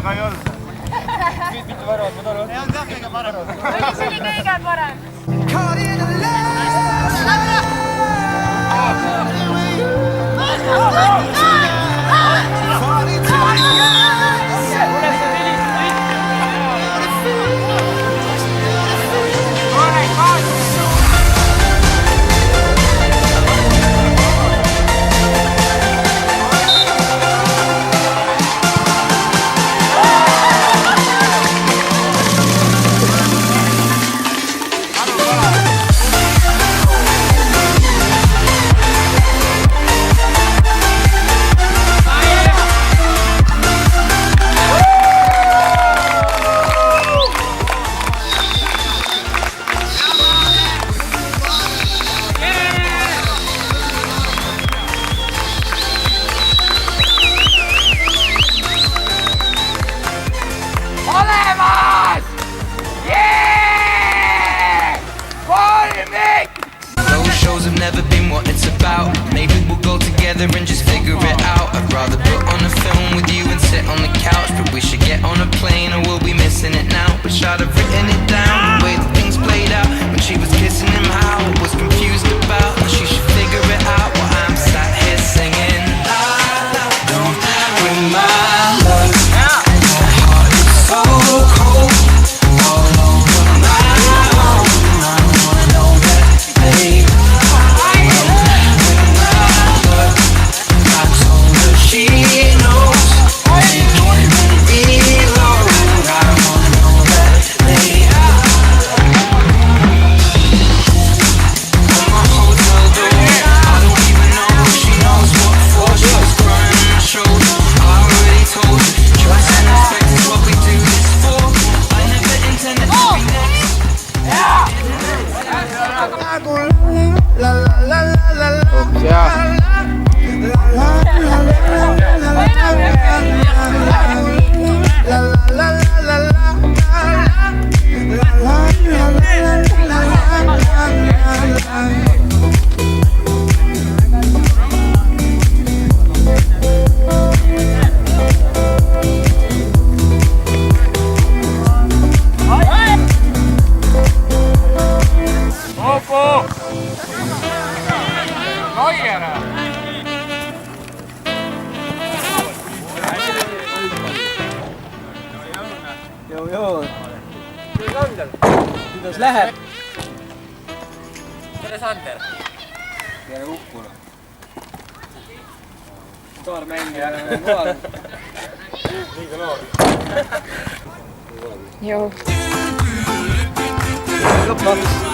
aga ei olnud. Mitu väravat ma tahan? Ei olnud jah kõige parem. See oli kõige parem. Have never been what it's about. Maybe we'll go together and just figure it out. I'd rather put on a film with you and sit on the couch, but we should get on a plane or we'll be missing it now. Wish I'd have written it down, the way that things played out when she was kissing him, how I was confused about. She should figure it out while I'm sat here singing. I don't bring my love. My heart is so cold. All over my own. I wanna know that, babe. She knows she can't reload. I wanna know that they on my hotel door. I don't even know if she knows what for. She was crying on my shoulder. I already told her. Trust and respect is what we do this for. I never intended to be next. Kuidas läheb? Tere, Sander! Tere kukkuna. Paar mängija on kohal. Liiga noor. Joo. Lõpp laps.